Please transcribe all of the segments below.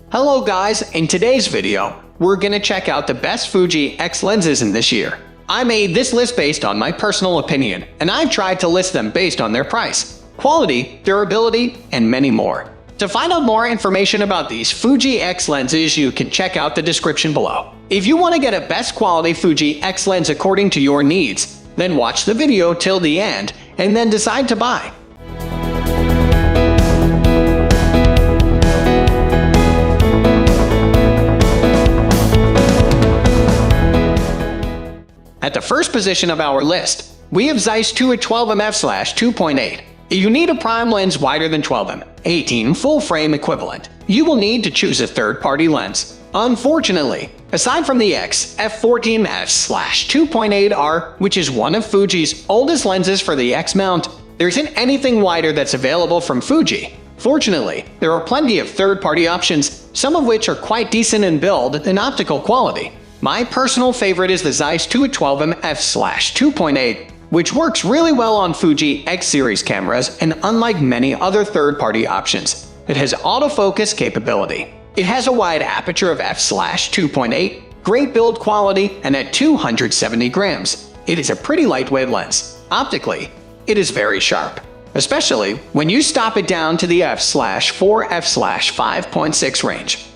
Hello guys, in today's video, we're gonna check out the best Fuji X lenses in this year. I made this list based on my personal opinion, and I've tried to list them based on their price, quality, durability, and many more. To find out more information about these Fuji X lenses, you can check out the description below. If you want to get a best quality Fuji X lens according to your needs, then watch the video till the end and then decide to buy. At the first position of our list, we have Zeiss Touit 12mm/2.8. If you need a prime lens wider than 12mm, 18 full-frame equivalent, you will need to choose a third-party lens. Unfortunately, aside from the XF14f/2.8R, which is one of Fuji's oldest lenses for the X mount, there isn't anything wider that's available from Fuji. Fortunately, there are plenty of third-party options, some of which are quite decent in build and optical quality. My personal favorite is the Zeiss Touit 12mm/2.8, which works really well on Fuji X series cameras, and unlike many other third-party options, it has autofocus capability. It has a wide aperture of f/2.8, great build quality, and at 270 grams, it is a pretty lightweight lens. Optically, it is very sharp, especially when you stop it down to the f/4, f/5.6 range.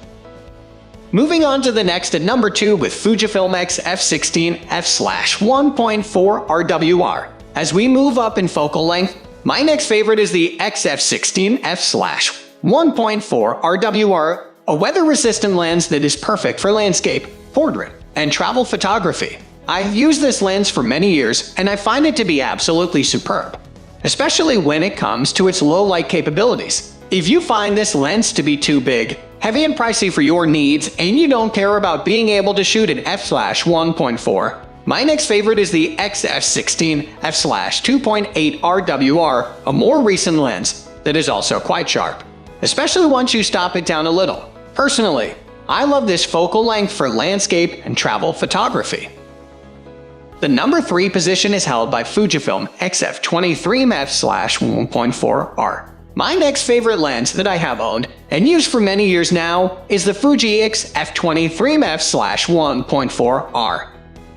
Moving on to the next at number 2 with Fujifilm XF 16 f/1.4 RWR. As we move up in focal length, my next favorite is the XF 16 f/1.4 RWR, a weather-resistant lens that is perfect for landscape, portrait, and travel photography. I've used this lens for many years, and I find it to be absolutely superb, especially when it comes to its low light capabilities. If you find this lens to be too big, heavy and pricey for your needs, and you don't care about being able to shoot in f/1.4, my next favorite is the XF 16 f/2.8 RWR, a more recent lens that is also quite sharp, especially once you stop it down a little. Personally, I love this focal length for landscape and travel photography. The number 3 position is held by Fujifilm XF 23 f/1.4R. My next favorite lens that I have owned and used for many years now is the Fuji X f/23 f/1.4R.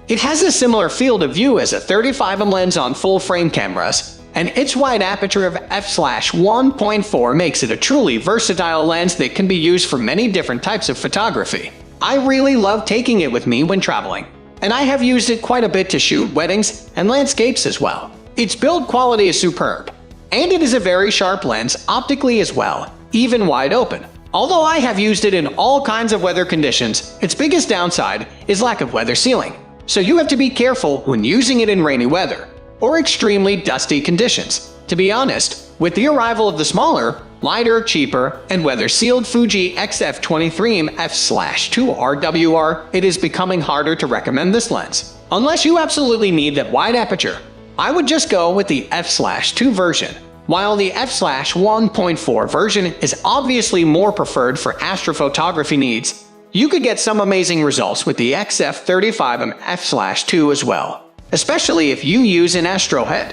It has a similar field of view as a 35mm lens on full-frame cameras, and its wide aperture of f/1.4 makes it a truly versatile lens that can be used for many different types of photography. I really love taking it with me when traveling, and I have used it quite a bit to shoot weddings and landscapes as well. Its build quality is superb, and it is a very sharp lens optically as well, even wide open. Although I have used it in all kinds of weather conditions, its biggest downside is lack of weather sealing, so you have to be careful when using it in rainy weather or extremely dusty conditions. To be honest, with the arrival of the smaller, lighter, cheaper, and weather-sealed Fuji XF 23 f/2 RWR, it is becoming harder to recommend this lens. Unless you absolutely need that wide aperture, I would just go with the f/2 version. While the f/1.4 version is obviously more preferred for astrophotography needs, you could get some amazing results with the XF 35mm f/2 as well, especially if you use an astro head.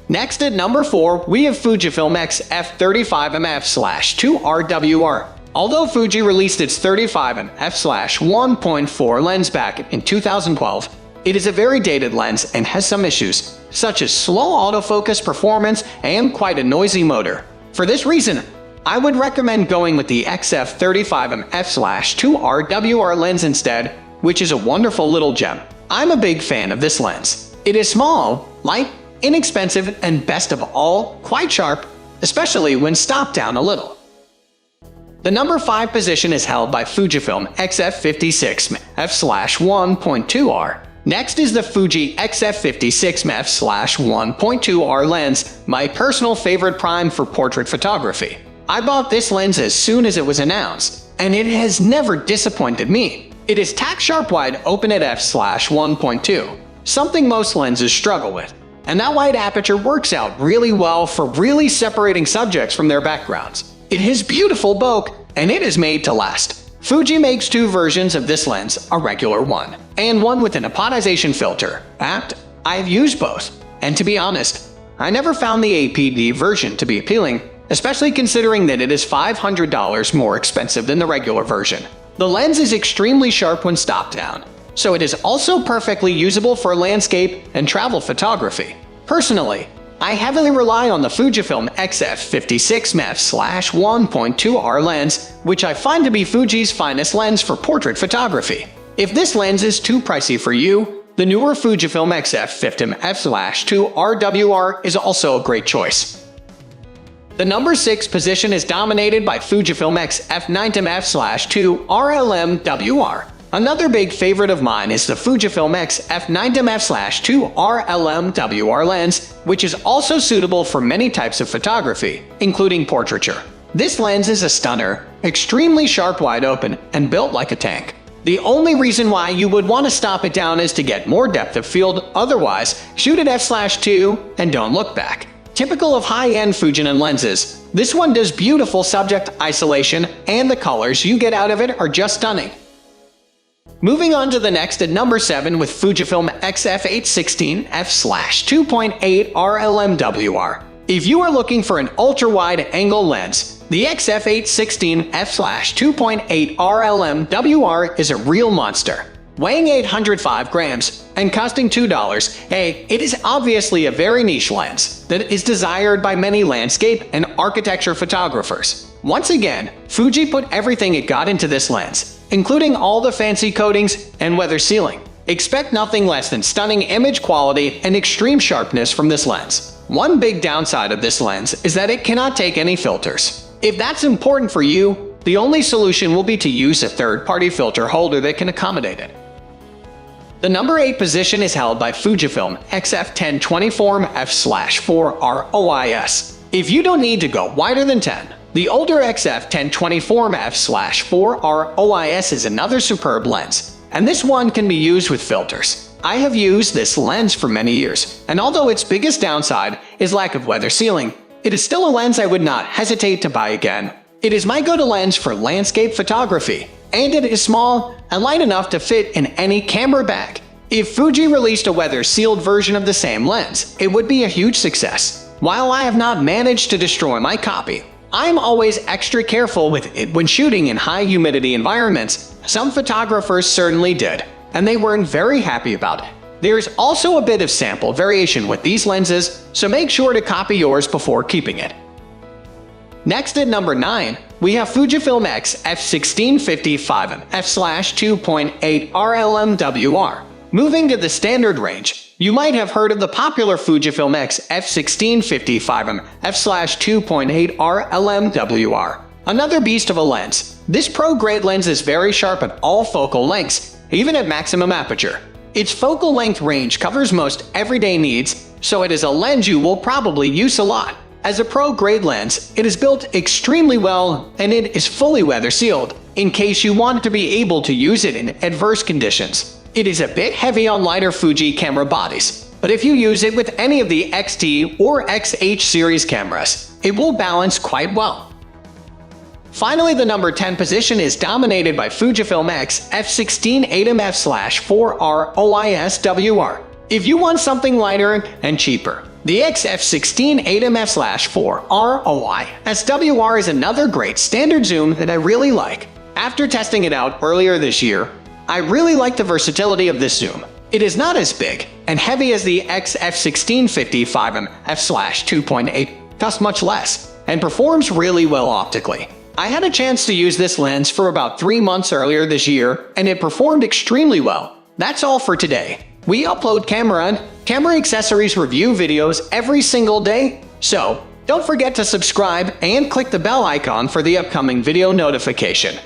Next at number 4, we have Fujifilm XF 35mm f/2 RWR. Although Fuji released its 35mm f/1.4 lens back in 2012, it is a very dated lens and has some issues, such as slow autofocus performance and quite a noisy motor. For this reason, I would recommend going with the XF 35mm f/2 RWR lens instead, which is a wonderful little gem. I'm a big fan of this lens. It is small, light, inexpensive, and best of all, quite sharp, especially when stopped down a little. The number 5 position is held by Fujifilm XF 56 f/1.2R. Next is the Fuji XF 56 f/1.2R lens, my personal favorite prime for portrait photography. I bought this lens as soon as it was announced, and it has never disappointed me. It is tack sharp wide open at f/1.2, something most lenses struggle with, and that wide aperture works out really well for really separating subjects from their backgrounds. It has beautiful bokeh, and it is made to last. Fuji makes 2 versions of this lens, a regular one, and one with an apodization filter. I've used both, and to be honest, I never found the APD version to be appealing, especially considering that it is $500 more expensive than the regular version. The lens is extremely sharp when stopped down, so it is also perfectly usable for landscape and travel photography. Personally, I heavily rely on the Fujifilm XF 56 f/1.2R lens, which I find to be Fuji's finest lens for portrait photography. If this lens is too pricey for you, the newer Fujifilm XF 50 f/2R WR is also a great choice. The number 6 position is dominated by Fujifilm XF 90 f/2R LM-WR. Another big favorite of mine is the Fujifilm XF 90 f/2R LM-WR lens, which is also suitable for many types of photography, including portraiture. This lens is a stunner, extremely sharp wide open, and built like a tank. The only reason why you would want to stop it down is to get more depth of field, otherwise, shoot at f/2 and don't look back. Typical of high-end Fujinon lenses, this one does beautiful subject isolation, and the colors you get out of it are just stunning. Moving on to the next at number 7 with Fujifilm XF 816 f/2.8R LM-WR. If you are looking for an ultra-wide angle lens, the XF 816 f/2.8R LM-WR is a real monster. Weighing 805 grams and costing $2, it is obviously a very niche lens that is desired by many landscape and architecture photographers. Once again, Fuji put everything it got into this lens, including all the fancy coatings and weather sealing. Expect nothing less than stunning image quality and extreme sharpness from this lens. One big downside of this lens is that it cannot take any filters. If that's important for you, the only solution will be to use a third-party filter holder that can accommodate it. The number 8 position is held by Fujifilm XF 1024 f/4 R OIS. If you don't need to go wider than 10, the older XF 1024 f/4 R OIS is another superb lens, and this one can be used with filters. I have used this lens for many years, and although its biggest downside is lack of weather sealing, it is still a lens I would not hesitate to buy again. It is my go-to lens for landscape photography, and it is small and light enough to fit in any camera bag. If Fuji released a weather-sealed version of the same lens, it would be a huge success. While I have not managed to destroy my copy, I'm always extra careful with it when shooting in high humidity environments. Some photographers certainly did, and they weren't very happy about it. There's also a bit of sample variation with these lenses, so make sure to copy yours before keeping it. Next at number 9, we have Fujifilm X f/1655 f/2.8R LM-WR. Moving to the standard range, you might have heard of the popular Fujifilm X f/1655 f/2.8R LM-WR. Another beast of a lens. This pro-grade lens is very sharp at all focal lengths, even at maximum aperture. Its focal length range covers most everyday needs, so it is a lens you will probably use a lot. As a pro-grade lens, it is built extremely well and it is fully weather sealed, in case you want to be able to use it in adverse conditions. It is a bit heavy on lighter Fuji camera bodies, but if you use it with any of the XT or XH series cameras, it will balance quite well. Finally, the number 10 position is dominated by Fujifilm X f/16 8mm f/4 R OIS WR. If you want something lighter and cheaper, the XF16 8mm f/4 R OIS WR is another great standard zoom that I really like. After testing it out earlier this year, I really like the versatility of this zoom. It is not as big and heavy as the XF1655 f/2.8, costs much less, and performs really well optically. I had a chance to use this lens for about 3 months earlier this year, and it performed extremely well. That's all for today. We upload camera and camera accessories review videos every single day, so don't forget to subscribe and click the bell icon for the upcoming video notification.